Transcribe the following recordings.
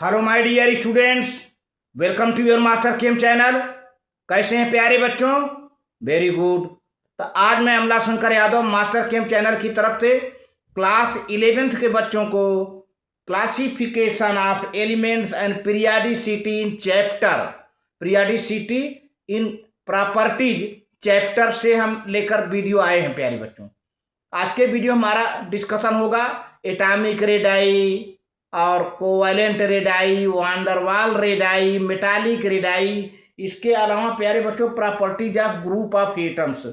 Hello my dear students, welcome to your master chem channel. कैसे हैं प्यारे बच्चों? Very good. तो आज मैं Amla Shankar Yadav master chem channel की तरफ से क्लास 11th के बच्चों को classification of elements and periodicity in chapter periodicity in properties chapter से हम लेकर वीडियो आए हैं प्यारे बच्चों। आज के वीडियो हमारा डिस्कशन होगा एटॉमिक रेडाई और covalent radii, van der Waal radii, metallic radii. इसके अलावा प्यारे बच्चों properties of group of atoms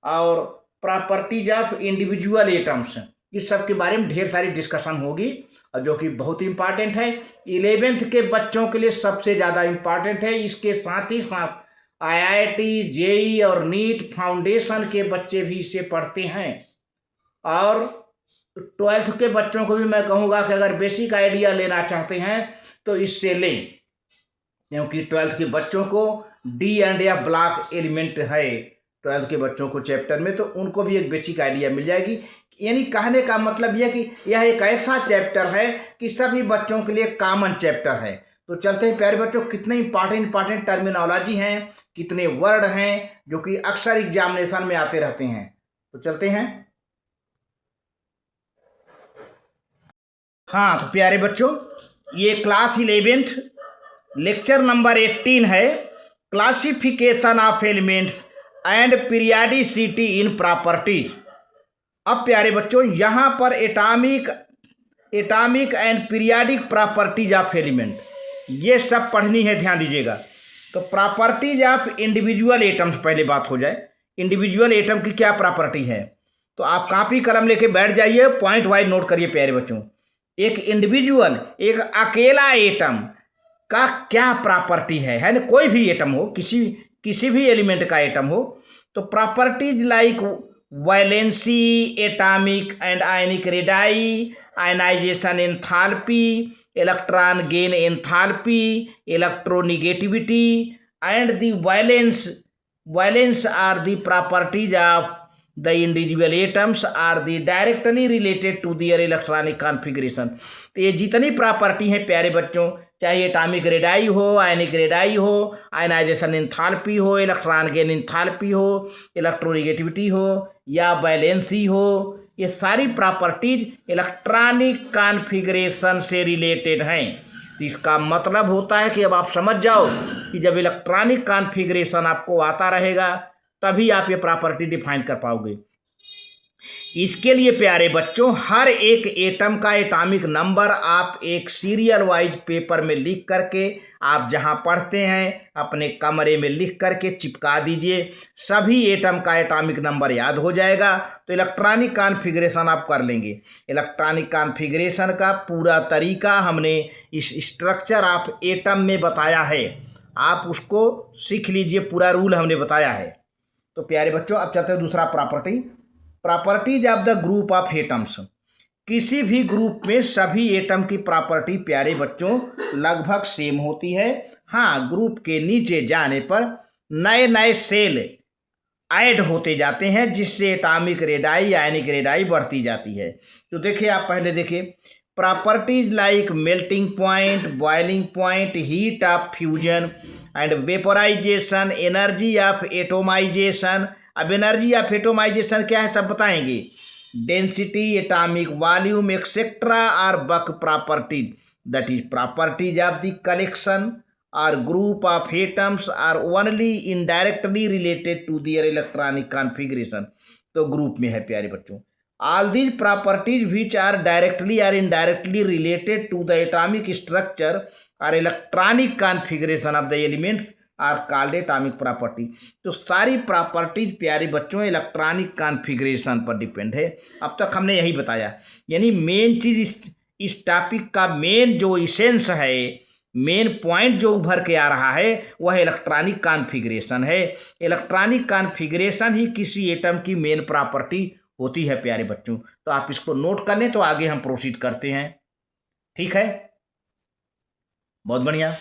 और प्रॉपर्टीज ऑफ इंडिविजुअल एटम्स, इस सब के बारे में ढेर सारी डिस्कशन होगी और जो कि बहुत इंपॉर्टेंट है। 11th के बच्चों के लिए सबसे ज़्यादा इंपॉर्टेंट है। इसके साथ ही साथ IIT, JEE और नीट फाउंडेशन के बच्चे भी इसे पढ़ते हैं और 12th के बच्चों को भी मैं कहूँगा कि अगर बेसिक आइडिया लेना चाहते हैं तो इससे लें, क्योंकि 12th के बच्चों को डी एंड या ब्लॉक एलिमेंट है 12th के बच्चों को चैप्टर में, तो उनको भी एक बेसिक आइडिया मिल जाएगी। यानी कहने का मतलब यह कि यह एक ऐसा चैप्टर है कि सभी बच्चों के लिए कॉमन चैप्टर है। तो चलते हैं प्यारे बच्चों, कितने इंपॉर्टेंट टर्मिनोलॉजी हैं, कितने वर्ड हैं जो कि अक्सर एग्जामिनेशन में आते रहते हैं। तो चलते हैं। हाँ तो प्यारे बच्चों, ये क्लास 11th लेक्चर नंबर 18 है, classification of elements and periodicity in properties. अब प्यारे बच्चों यहाँ पर atomic and periodic properties of element ये सब पढ़नी है, ध्यान दीजिएगा। तो प्रॉपर्टीज ऑफ इंडिविजुअल एटम्स पहले बात हो जाए। इंडिविजुअल एटम की क्या प्रॉपर्टी है, तो आप कॉपी कलम लेके बैठ जाइए, पॉइंट वाइज नोट करिए प्यारे बच्चों। एक इंडिविजुअल, एक अकेला एटम का क्या प्रॉपर्टी है ना? कोई भी एटम हो, किसी भी एलिमेंट का एटम हो, तो properties like valency, atomic and ionic radii, ionization enthalpy, electron gain enthalpy, electronegativity and the valence are the properties of the individual atoms are the directly related to their electronic configuration। तो ये जितनी property हैं प्यारे बच्चों, चाहे atomic radii हो, आयनिक radii हो, ionization enthalpy हो, इलेक्ट्रॉन गेन एंथैल्पी हो, इलेक्ट्रोनेगेटिविटी हो या वैलेंसी हो, ये सारी प्रॉपर्टीज इलेक्ट्रॉनिक कॉन्फ़िगरेशन से रिलेटेड हैं। तो इसका मतलब होता है कि अब आप समझ जाओ कि जब इलेक्ट्रॉनिक कॉन्फ़िगरेशन आपको आता रहेगा तभी आप ये प्रॉपर्टी डिफाइन कर पाओगे। इसके लिए प्यारे बच्चों हर एक एटम का एटॉमिक नंबर आप एक सीरियल वाइज पेपर में लिख करके, आप जहां पढ़ते हैं अपने कमरे में लिख करके चिपका दीजिए। सभी एटम का एटॉमिक नंबर याद हो जाएगा तो इलेक्ट्रॉनिक कॉन्फ़िगरेशन आप कर लेंगे। इलेक्ट्रॉनिक कॉन्फ़िगरेशन का पूरा तरीका हमने इस स्ट्रक्चर ऑफ एटम में बताया है, आप उसको सीख लीजिए, पूरा रूल हमने बताया है। तो प्यारे बच्चों अब चलते हैं दूसरा properties of the group of atoms. किसी भी ग्रुप में सभी एटम की प्रॉपर्टी प्यारे बच्चों लगभग सेम होती है। हाँ, ग्रुप के नीचे जाने पर नए नए सेल ऐड होते जाते हैं जिससे एटॉमिक रेडाई, आयनिक रेडाई बढ़ती जाती है। तो देखिए, आप पहले देखिए properties like melting point, boiling point, heat of fusion and vaporization, energy of atomization. अब एनर्जी ऑफ एटोमाइजेशन क्या है सब बताएंगे। Density, atomic volume etcetera are bulk properties, that is properties of the collection or group of atoms are only indirectly related to their electronic configuration. तो group में है प्यारे बच्चों, all these properties which are directly or indirectly related to the atomic structure or electronic configuration of the elements are called atomic property। तो सारी properties प्यारे बच्चों electronic configuration पर डिपेंड है। अब तक हमने यही बताया, यानी मेन चीज़ इस टॉपिक का मेन जो इसेंस है, मेन पॉइंट जो उभर के आ रहा है वह इलेक्ट्रॉनिक कॉन्फ़िगरेशन है। इलेक्ट्रॉनिक कॉन्फ़िगरेशन ही किसी एटम की मेन प्रॉपर्टी होती है प्यारे बच्चों। तो आप इसको नोट कर लें, तो आगे हम प्रोसीड करते हैं। ठीक है, बहुत बढ़िया।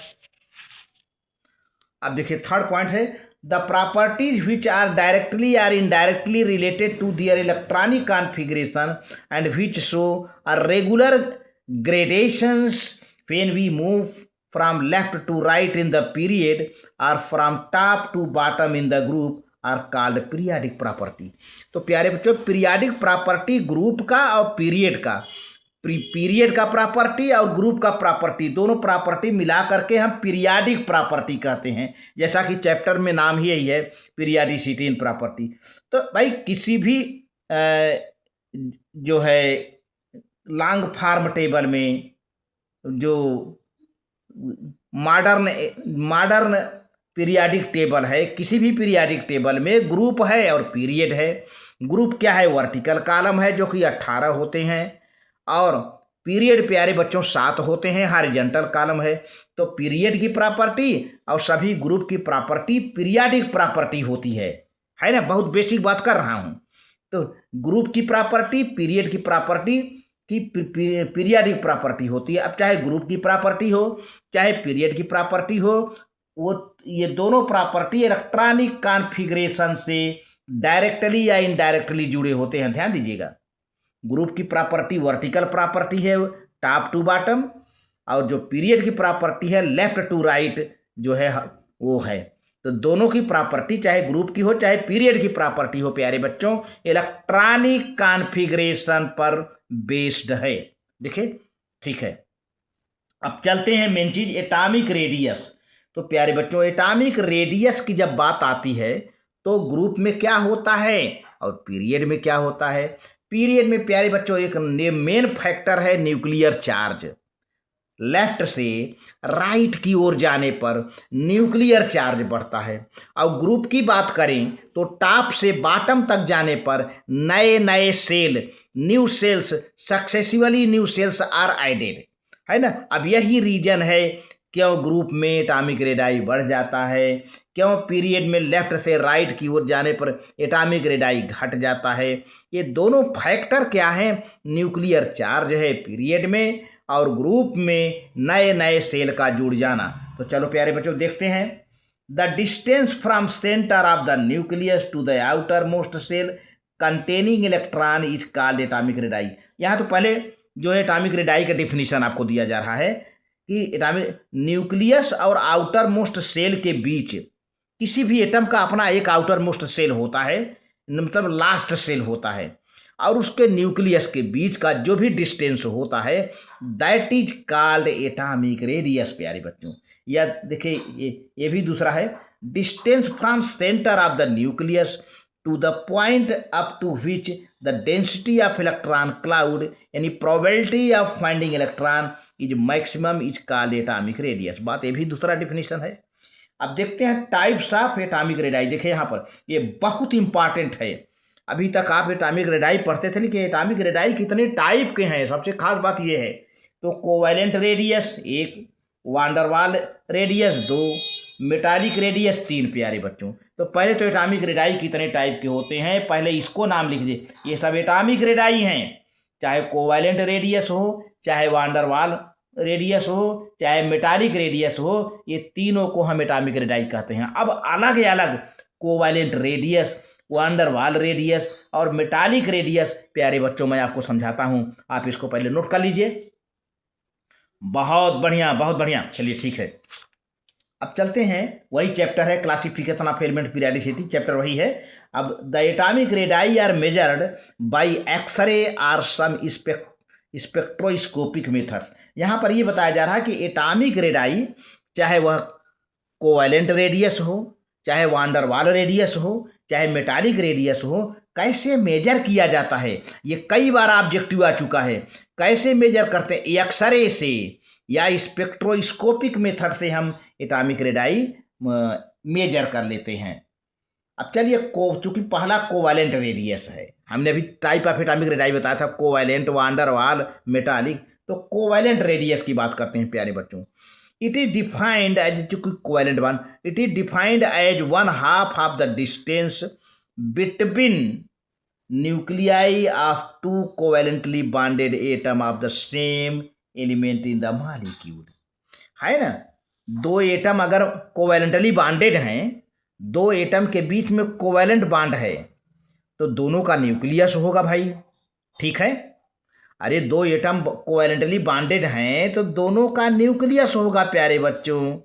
अब देखिए थर्ड पॉइंट है the properties which are directly are indirectly related to their electronic configuration and which show are regular gradations when we move from left to right in the period और from top to bottom in the group are called periodic property. तो प्यारे बच्चों, periodic property group का और period का, period का property और group का प्रॉपर्टी, दोनों प्रॉपर्टी मिला करके हम पीरियाडिक प्रॉपर्टी कहते हैं। जैसा कि चैप्टर में नाम ही यही है, पीरियाडिसिटी इन प्रॉपर्टी। तो भाई किसी भी जो है लॉन्ग फॉर्म टेबल में जो मॉडर्न पीरियाडिक टेबल है, किसी भी पीरियाडिक टेबल में ग्रुप है और पीरियड है। ग्रुप क्या है? वर्टिकल कॉलम है जो कि 18 होते हैं, और पीरियड प्यारे बच्चों 7 होते हैं, हॉरिजॉन्टल कॉलम है। तो पीरियड की प्रॉपर्टी और सभी ग्रुप की प्रॉपर्टी पीरियाडिक प्रॉपर्टी होती है ना? बहुत बेसिक बात कर रहा हूँ। तो ग्रुप की प्रॉपर्टी पीरियड की प्रॉपर्टी की पीरियाडिक प्रॉपर्टी होती है। अब चाहे ग्रुप की प्रॉपर्टी हो चाहे पीरियड की प्रॉपर्टी हो, वो ये दोनों प्रॉपर्टी इलेक्ट्रॉनिक कॉन्फ़िगरेशन से डायरेक्टली या इनडायरेक्टली जुड़े होते हैं। ध्यान दीजिएगा, ग्रुप की प्रॉपर्टी वर्टिकल प्रॉपर्टी है टॉप टू बॉटम, और जो पीरियड की प्रॉपर्टी है लेफ्ट टू राइट जो है वो है। तो दोनों की प्रॉपर्टी चाहे ग्रुप की हो चाहे पीरियड की प्रॉपर्टी हो प्यारे बच्चों, इलेक्ट्रॉनिक कॉन्फ़िगरेशन पर बेस्ड है। देखिए, ठीक है। अब चलते हैं मेन चीज, एटॉमिक रेडियस। तो प्यारे बच्चों, एटॉमिक रेडियस की जब बात आती है तो ग्रुप में क्या होता है और पीरियड में क्या होता है? पीरियड में प्यारे बच्चों एक मेन फैक्टर है न्यूक्लियर चार्ज। लेफ्ट से राइट की ओर जाने पर न्यूक्लियर चार्ज बढ़ता है। और ग्रुप की बात करें तो टॉप से बॉटम तक जाने पर नए नए shell, new shells, successively new shells are added, है ना? अब यही रीजन है क्यों ग्रुप में एटॉमिक रेडाई बढ़ जाता है, क्यों पीरियड में लेफ्ट से राइट की ओर जाने पर एटॉमिक रेडाई घट जाता है। ये दोनों फैक्टर क्या हैं? न्यूक्लियर चार्ज है पीरियड में, और ग्रुप में नए नए सेल का जुड़ जाना। तो चलो प्यारे बच्चों देखते हैं। The distance from centre of the nucleus to the outermost shell containing electron is called atomic radii. यहाँ तो पहले जो है एटॉमिक रेडाई का डिफिनीशन आपको दिया जा रहा है कि एटॉमिक न्यूक्लियस और आउटर मोस्ट सेल के बीच किसी भी एटम का अपना एक आउटर मोस्ट सेल होता है, मतलब लास्ट सेल होता है, और उसके न्यूक्लियस के बीच का जो भी डिस्टेंस होता है that is called atomic radius. प्यारे बच्चों, या देखिए ये भी दूसरा है, distance from centre of the nucleus to the point up to which the density of electron cloud यानी probability of finding electron is maximum is called atomic radius. बात ये भी दूसरा डिफिनीशन है। अब देखते हैं टाइप्स ऑफ एटॉमिक रेडाई। देखिए यहाँ पर ये बहुत इंपॉर्टेंट है। अभी तक आप एटॉमिक रेडाई पढ़ते थे, लेकिन एटॉमिक रेडाई कितने टाइप के हैं, सबसे खास बात ये है। तो covalent radius 1, van der Waal radius 2, metallic radius 3 प्यारे बच्चों। तो पहले तो एटॉमिक रेडाई कितने टाइप के होते हैं पहले इसको नाम लिख लीजिए। ये सब एटॉमिक रेडाई हैं, चाहे कोवैलेंट रेडियस हो, चाहे वांडरवाल रेडियस हो, चाहे मेटालिक रेडियस हो, ये तीनों को हम एटॉमिक रेडाई कहते हैं। अब अलग अलग कोवैलेंट रेडियस, वांडरवाल रेडियस और मेटालिक रेडियस प्यारे बच्चों मैं आपको समझाता हूं, आप इसको पहले नोट कर लीजिए। बहुत बढ़िया, बहुत बढ़िया। चलिए ठीक है, अब चलते हैं, वही चैप्टर है classification of element periodicity, chapter वही है। अब the atomic radii are measured by X-ray or some spectroscopic methods. यहाँ पर ये बताया जा रहा है कि एटॉमिक रेडाई चाहे वह कोवैलेंट रेडियस हो, चाहे वांडरवाल रेडियस हो, चाहे मेटालिक रेडियस हो, कैसे मेजर किया जाता है। ये कई बार ऑब्जेक्टिव आ चुका है। कैसे मेजर करते हैं? एक्सरे से या स्पेक्ट्रोस्कोपिक मेथड से हम एटॉमिक रेडाई मेजर कर लेते हैं। अब चलिए, चूंकि पहला कोवैलेंट रेडियस है, हमने अभी टाइप ऑफ एटॉमिक रेडाई बताया था, कोवैलेंट, वांडरवाल, मेटालिक। तो कोवैलेंट रेडियस की बात करते हैं प्यारे बच्चों। इट इज डिफाइंड एज, चूंकि covalent one, it is defined as 1/2 of the distance between nuclei of 2 covalently bonded atom of the same element in the molecule. है ना, 2 एटम अगर कोवैलेंटली बॉन्डेड हैं, 2 एटम के बीच में कोवैलेंट बॉन्ड है, तो दोनों का न्यूक्लियस होगा भाई, ठीक है। अरे दो एटम कोवेलेंटली बॉन्डेड हैं तो दोनों का न्यूक्लियस होगा प्यारे बच्चों।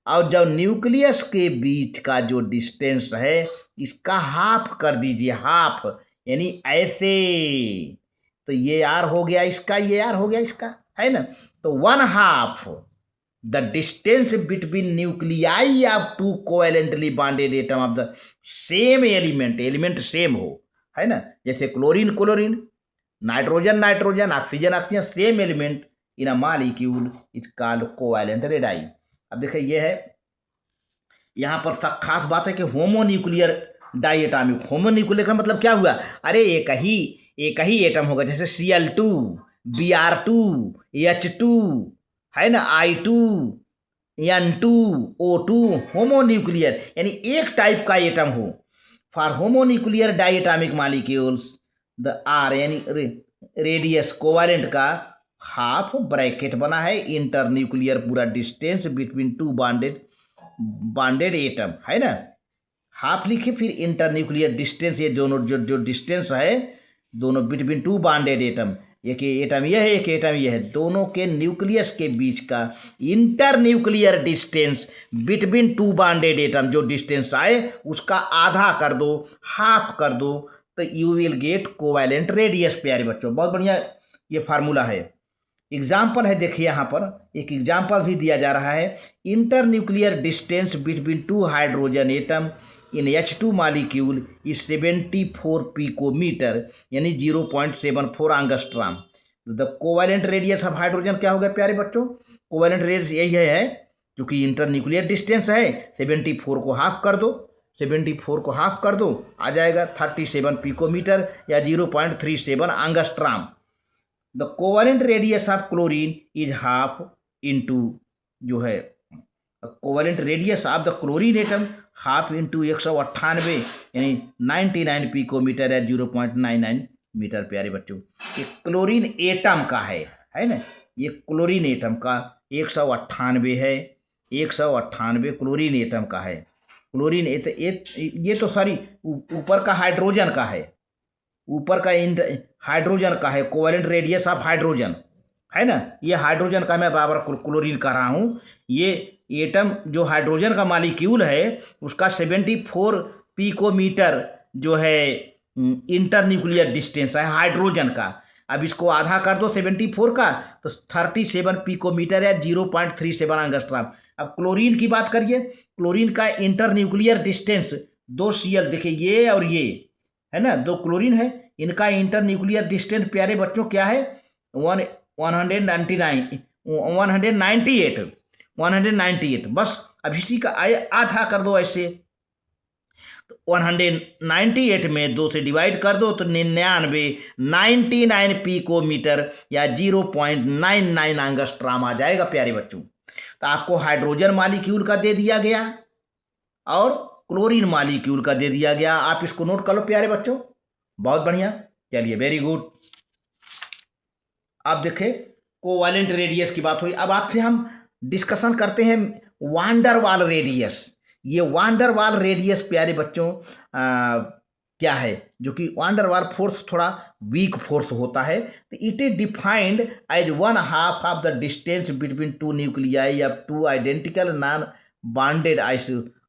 और जब न्यूक्लियस के बीच का जो डिस्टेंस है इसका हाफ कर दीजिए, हाफ यानी ऐसे, तो ये आर हो गया इसका, ये आर हो गया इसका, है ना। तो one half the distance between nuclei of two covalently bonded atom of the same element, element same हो, है ना। जैसे chlorine chlorine, nitrogen nitrogen, oxygen oxygen, same element in a molecule is called covalent radii. अब देखिए ये है, यहाँ पर खास बात है कि होमोन्यूक्लियर डाइएटामिक। होमोन्यूक्लियर का मतलब क्या हुआ, अरे एक ही एटम होगा, जैसे Cl2 Br2 H2, है ना, I2 N2 O2, होमोन्यूक्लियर यानी एक टाइप का एटम हो। For homonuclear diatomic molecules the r यानी रेडियस कोवेलेंट का हाफ ब्रैकेट बना है, इंटर न्यूक्लियर पूरा distance between two bonded atom, है ना। हाफ लिखे फिर इंटर न्यूक्लियर डिस्टेंस, ये दोनों जो डिस्टेंस है दोनों बिटवीन टू बॉन्डेड एटम, एक एटम यह है एक एटम यह है, दोनों के न्यूक्लियस के बीच का inter nuclear distance between two bonded atom, जो डिस्टेंस आए उसका आधा कर दो, हाफ कर दो, तो you will get covalent radius. प्यारे बच्चों बहुत बढ़िया ये फार्मूला है। एग्जाम्पल है, देखिए यहाँ पर एक एग्जाम्पल भी दिया जा रहा है। Inter nuclear distance between two hydrogen atom in H2 molecule is 74 picometre यानी 0.74 angstrom. The covalent radius of hydrogen क्या होगा प्यारे बच्चों, कोवेलेंट रेडियस यही है जो कि इंटर न्यूक्लियर डिस्टेंस है, 74 को हाफ कर दो, 74 को हाफ कर दो आ जाएगा 37 पिकोमीटर या 0.37 angstrom. The covalent radius of chlorine is half into जो है covalent radius of the chlorine atom half into 198 यानी 99 पिकोमीटर या 0.99 मीटर। प्यारे बच्चों ये क्लोरीन एटम का है ना, ये क्लोरीन एटम का 198 है, 198 क्लोरीन एटम का है। क्लोरीन ये तो सॉरी ऊपर का हाइड्रोजन का है, ऊपर का हाइड्रोजन का है, कोवेलेंट रेडियस ऑफ हाइड्रोजन, है ना। ये हाइड्रोजन का मैं बराबर क्लोरीन कर रहा हूँ। ये एटम जो हाइड्रोजन का मॉलिक्यूल है उसका 74 पिकोमीटर जो है इंटर न्यूक्लियर डिस्टेंस है हाइड्रोजन का। अब इसको आधा कर दो 74 का तो 37 पिकोमीटर है 0.37 एंगस्ट्रॉम। अब क्लोरीन की बात करिए, क्लोरीन का इंटर न्यूक्लियर डिस्टेंस 2 Cl, देखिए ये और ये है ना, 2 क्लोरीन है, इनका इंटर न्यूक्लियर डिस्टेंस प्यारे बच्चों क्या है 198। बस अब इसी का आधा कर दो ऐसे, तो 198 में 2 से डिवाइड कर दो तो 99 पिकोमीटर या 0.99 एंगस्ट्रॉम आ जाएगा प्यारे बच्चों। तो आपको हाइड्रोजन मॉलिक्यूल का दे दिया गया और क्लोरीन मॉलिक्यूल का दे दिया गया, आप इसको नोट कर लो प्यारे बच्चों, बहुत बढ़िया। चलिए वेरी गुड। अब देखें कोवेलेंट रेडियस की बात हुई, अब आपसे हम डिस्कशन करते हैं वांडर वाल रेडियस। ये वांडर वाल रेडियस प्यारे बच्चों क्या है, जो कि वांडर वाल फोर्स थोड़ा वीक फोर्स होता है। तो it is defined as 1/2 of the distance between two nuclei of two identical non bonded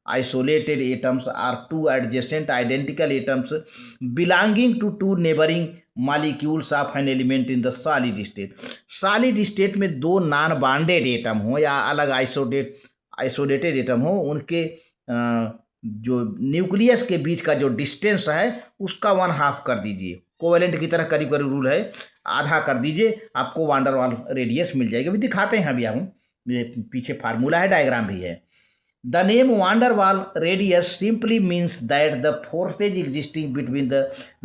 isolated atoms or two adjacent identical atoms belonging to two neighboring molecules of an element in the solid state। Solid state में 2 non bonded atom हो या अलग isolated atom हो, उनके जो nucleus के बीच का जो डिस्टेंस है उसका 1/2 कर दीजिए। कोवेलेंट की तरह करीब करीब रूल है, आधा कर दीजिए, आपको वांडर वाल रेडियस मिल जाएगी। अभी दिखाते हैं, अभी हम पीछे फार्मूला है, डायग्राम भी है। The name van der Waal radius simply means that the forces existing between the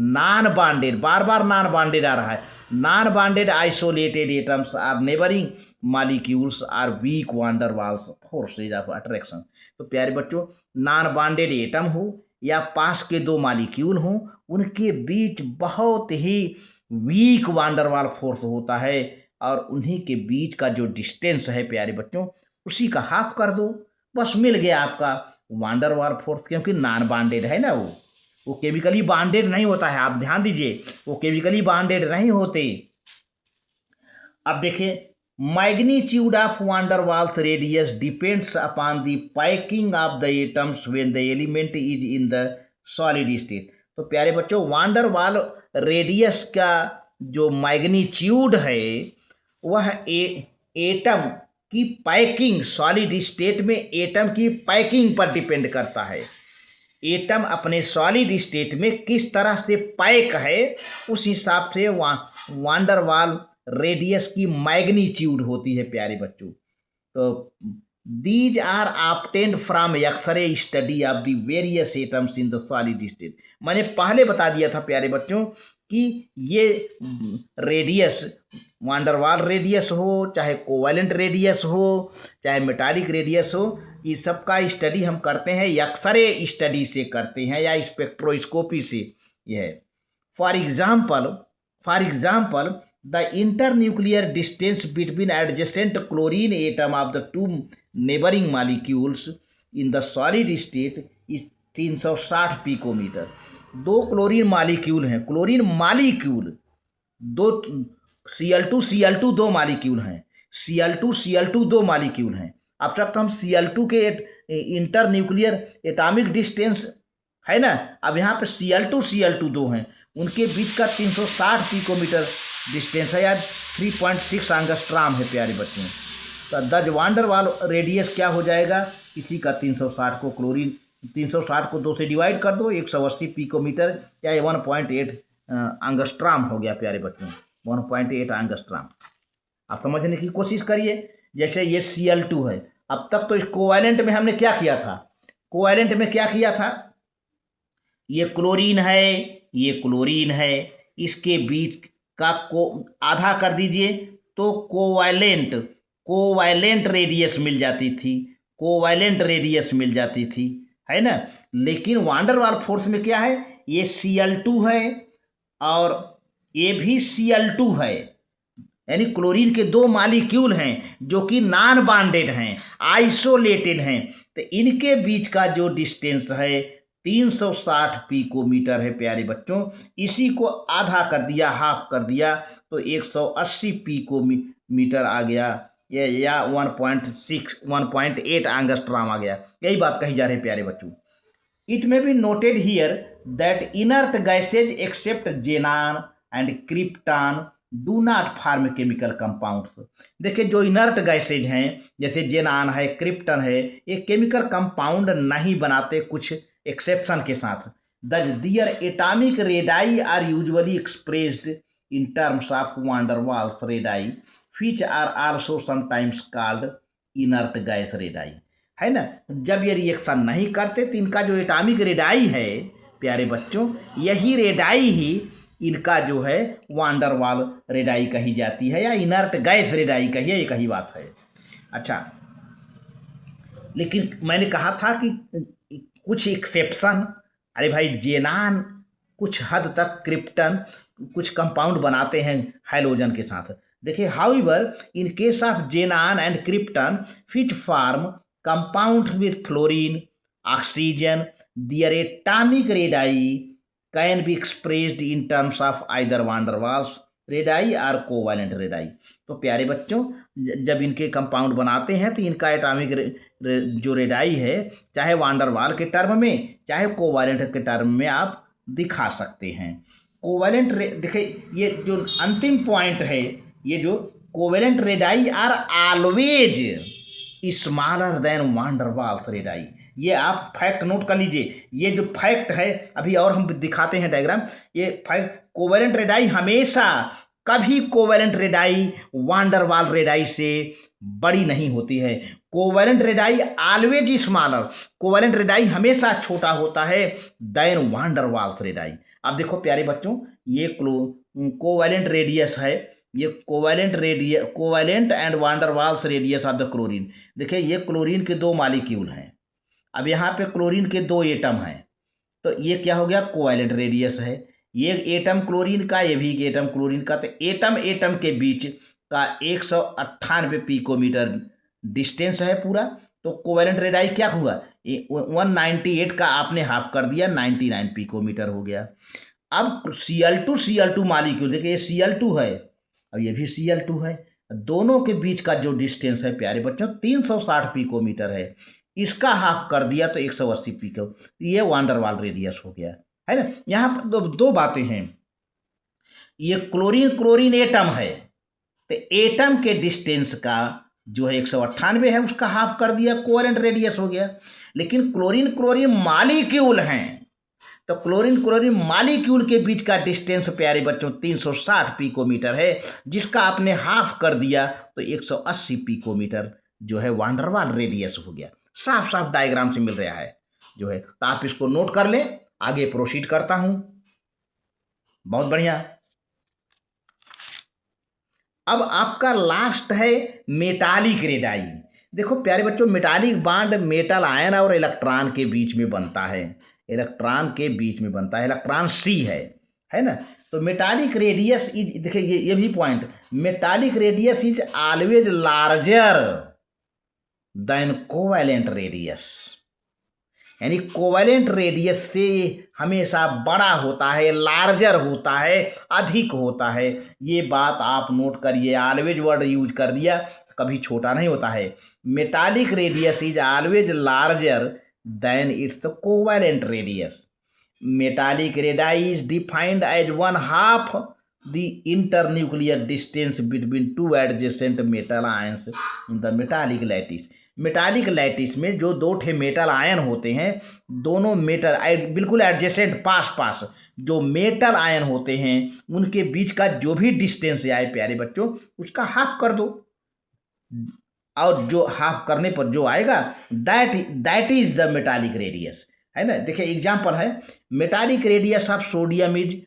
non-bonded, bar non-bonded आ रहा है, non-bonded isolated atoms are neighboring molecules are weak van der Waals forces of attraction। तो प्यारे बच्चों non-bonded atom हो या पास के 2 molecule हों, उनके बीच बहुत ही weak van der Waal force होता है और उन्हीं के बीच का जो डिस्टेंस है प्यारे बच्चों उसी का हाफ कर दो, बस मिल गया आपका वान डेर वाल फोर्स। क्योंकि नॉन बॉन्डेड है ना, वो केमिकली बॉन्डेड नहीं होता है, आप ध्यान दीजिए, वो केमिकली बॉन्डेड नहीं होते, अब देखिए, magnitude of van der Waals radius depends upon the packing of the atoms when the element is in the solid state. तो प्यारे बच्चों, वान डर वाल रेडियस का जो मैग्नीट्यूड है वह एटम की पैकिंग, सॉलिड स्टेट में एटम की पैकिंग पर डिपेंड करता है। एटम अपने सॉलिड स्टेट में किस तरह से पैक है, उस हिसाब से वान डर वाल रेडियस की मैग्नीट्यूड होती है प्यारे बच्चों। तो these are obtained from X-ray study of the various atoms in the solid state. मैंने पहले बता दिया था प्यारे बच्चों कि ये रेडियस, वान डर वाल रेडियस हो, चाहे कोवैलेंट रेडियस हो, चाहे मेटालिक रेडियस हो, ये सब का स्टडी हम करते हैं एक्सरे स्टडी से करते हैं या स्पेक्ट्रोस्कोपी से। यह है for example the internuclear distance between adjacent chlorine atom of the two neighbouring molecules in the solid state is 360 picometre. दो क्लोरीन मॉलिक्यूल हैं, क्लोरीन मॉलिक्यूल दो, Cl2 दो मॉलिक्यूल हैं, Cl2 दो मॉलिक्यूल हैं। अब तक तो हम Cl2 के इंटर न्यूक्लियर एटॉमिक डिस्टेंस है ना, अब यहाँ पे Cl2 दो हैं, उनके बीच का 360 पिकोमीटर डिस्टेंस है या 3.6 एंगस्ट्रॉम है प्यारे बच्चों। तो द वान डर वाल रेडियस क्या हो जाएगा, इसी का 360 को क्लोरीन 360 को 2 से डिवाइड कर दो, 180 पिकोमीटर या 1.8 एंगस्ट्रॉम हो गया प्यारे बच्चों, 1.8 एंगस्ट्रॉम। आप समझने की कोशिश करिए। जैसे ये Cl2 है, अब तक तो इस कोवैलेंट में हमने क्या किया था, कोवैलेंट में क्या किया था, ये क्लोरीन है, ये क्लोरीन है, इसके बीच का को आधा कर दीजिए तो कोवैलेंट रेडियस मिल जाती थी, कोवैलेंट रेडियस मिल जाती थी, है ना। लेकिन वान डर वाल फोर्स में क्या है, ये Cl2 है और ये भी Cl2 है, यानी क्लोरीन के दो मॉलिक्यूल हैं जो कि नॉन बॉन्डेड हैं, आइसोलेटेड हैं। तो इनके बीच का जो डिस्टेंस है 360 पिकोमीटर है प्यारे बच्चों। इसी को आधा कर दिया, हाफ कर दिया तो 180 पिकोमीटर आ गया, या 1.8 एंगस्ट्रॉम आ गया। यही बात कही जा रही है प्यारे बच्चों। It may be noted here that inert gases except xenon and krypton do not form chemical compounds. देखिए, जो इनर्ट गैसेज हैं जैसे जेनान है, क्रिप्टन है, ये केमिकल कंपाउंड नहीं बनाते, कुछ एक्सेप्शन के साथ। Thus their atomic radii are usually expressed in terms of van der Waals radii which are also sometimes called inert gas radii, है ना। जब ये रिएक्शन नहीं करते तो इनका जो एटॉमिक रेडाई है प्यारे बच्चों, यही रेडाई ही इनका जो है वान डर वाल रेडाई कही जाती है या इनर्ट गैस रेडाई कही है, ये कही बात है। अच्छा, लेकिन मैंने कहा था कि कुछ एक्सेप्शन, अरे भाई जेनान कुछ हद तक, क्रिप्टन कुछ कंपाउंड बनाते हैं हाइड्रोजन के साथ। देखिए, however in case of xenon and krypton fit form compounds with fluorine oxygen, their atomic radii can be expressed in terms of either van der Waals radii और कोवैलेंट रेडाई। तो प्यारे बच्चों, जब इनके कंपाउंड बनाते हैं तो इनका एटॉमिक जो रेडाई है, चाहे वान डर वाल के टर्म में चाहे कोवैलेंट के टर्म में आप दिखा सकते हैं। कोवैलेंट देखिए, ये जो अंतिम पॉइंट है, ये जो covalent radii are always smaller than van der Waals radii. ये आप फैक्ट नोट कर लीजिए। ये जो फैक्ट है अभी और हम दिखाते हैं डायग्राम, ये फैक्ट, कोवैलेंट रेडाई हमेशा कभी कोवैलेंट रेडाई वान डर वाल रेडाई से बड़ी नहीं होती है। Covalent radii always smaller, covalent radii हमेशा छोटा होता है then van der Waals radii. अब देखो प्यारे बच्चों, ये कोवैलेंट रेडियस है, ये covalent and van der Waals radius of the chlorine. देखिए, ये क्लोरीन के दो मॉलिक्यूल हैं, अब यहाँ पे क्लोरीन के दो एटम हैं, तो ये क्या हो गया, कोवैलेंट रेडियस है। ये एटम क्लोरीन का, ये भी एटम क्लोरीन का, तो एटम के बीच का 198 पिकोमीटर डिस्टेंस है पूरा। तो कोवैलेंट रेडाई क्या हुआ, 198 का आपने हाफ कर दिया, 99 पिकोमीटर हो गया। अब Cl2 मॉलिक्यूल, देखिए ये Cl2 है और ये भी Cl2 है, दोनों के बीच का जो डिस्टेंस है प्यारे बच्चों 360 पिकोमीटर है, इसका हाफ कर दिया तो 180 पिको, ये वांडर वाल रेडियस हो गया, है ना। यहाँ पर दो बातें हैं, ये क्लोरीन क्लोरीन एटम है, तो एटम के डिस्टेंस का जो है 198 है, उसका हाफ कर दिया, कोवेलेंट रेडियस हो गया। लेकिन क्लोरीन क्लोरीन मालिक्यूल हैं, तो क्लोरीन क्लोरीन मालिक्यूल के बीच का डिस्टेंस प्यारे बच्चों 360 पिकोमीटर है, जिसका आपने हाफ कर दिया तो 180 पिकोमीटर जो है वांडरवाल रेडियस हो गया। साफ साफ डायग्राम से मिल रहा है जो है, तो आप इसको नोट कर लें। आगे प्रोसीड करता हूं। बहुत बढ़िया। अब आपका लास्ट है मेटालिक रेडाई। देखो प्यारे बच्चों, मेटालिक बॉन्ड मेटल आयन और इलेक्ट्रॉन के बीच में बनता है, इलेक्ट्रॉन के बीच में बनता है, इलेक्ट्रॉन सी है ना। तो मेटालिक रेडियस इज, देखिए ये भी point, metallic radius is always larger then covalent radius, यानी कोवेलेंट रेडियस से हमेशा बड़ा होता है, लार्जर होता है, अधिक होता है। ये बात आप नोट करिए, ऑलवेज वर्ड यूज कर दिया, कभी छोटा नहीं होता है। Metallic radius is always larger than its covalent radius. Metallic radii is defined as 1/2 the internuclear distance between two adjacent metal ions in the metallic lattice. Metallic lattice में जो दो ठे मेटल आयन होते हैं, दोनों मेटल बिल्कुल adjacent पास पास जो metal ion होते हैं, उनके बीच का जो भी डिस्टेंस आए प्यारे बच्चों, उसका हाफ कर दो, और जो हाफ करने पर जो आएगा that is the metallic radius, है ना। देखिए एग्जांपल है, metallic radius of sodium is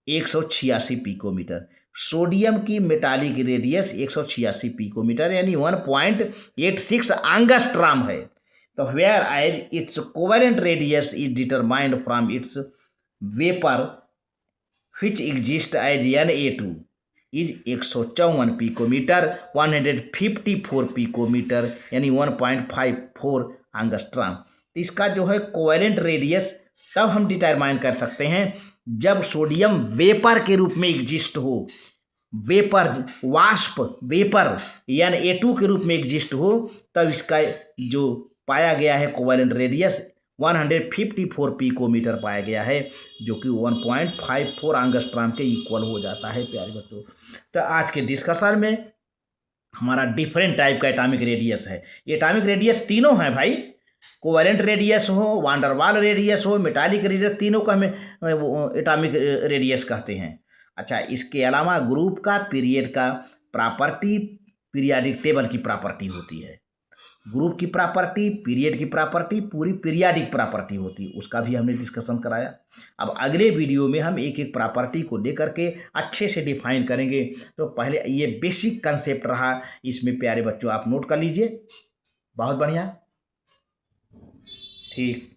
186 picometre. Sodium की मेटालिक रेडियस 186 पिकोमीटर यानी 1.86 एंगस्ट्रॉम है। तो whereas its covalent radius is determined from its vapour which exist as Na2 is 154 picometre, 154 picometre यानी 1.54 angstrom. तो इसका जो है कोवेलेंट रेडियस तब हम डिटरमाइन कर सकते हैं जब सोडियम वेपर के रूप में एग्जिस्ट हो, वेपर वाष्प वेपर यानी Na2 के रूप में एग्जिस्ट हो, तब इसका जो पाया गया है कोवेलेंट रेडियस 154 पिकोमीटर पाया गया है, जो कि 1.54 एंगस्ट्रॉम के इक्वल हो जाता है प्यारे बच्चों। तो आज के डिस्कशन में हमारा डिफरेंट टाइप का एटॉमिक रेडियस है। एटॉमिक रेडियस तीनों हैं भाई, कोवेलेंट रेडियस हो, वांडरवाल रेडियस हो, मेटालिक रेडियस, तीनों का हमें एटॉमिक रेडियस कहते हैं। अच्छा, इसके अलावा ग्रुप का, पीरियड का प्रॉपर्टी, पीरियाडिक टेबल की प्रॉपर्टी होती है। ग्रुप की प्रॉपर्टी, पीरियड की प्रॉपर्टी, पूरी पीरियाडिक प्रॉपर्टी होती है, उसका भी हमने डिस्कशन कराया। अब अगले वीडियो में हम एक एक प्रॉपर्टी को लेकर के अच्छे से डिफाइन करेंगे। तो पहले ये बेसिक कंसेप्ट रहा, इसमें प्यारे बच्चों आप नोट कर लीजिए। बहुत बढ़िया, ठीक।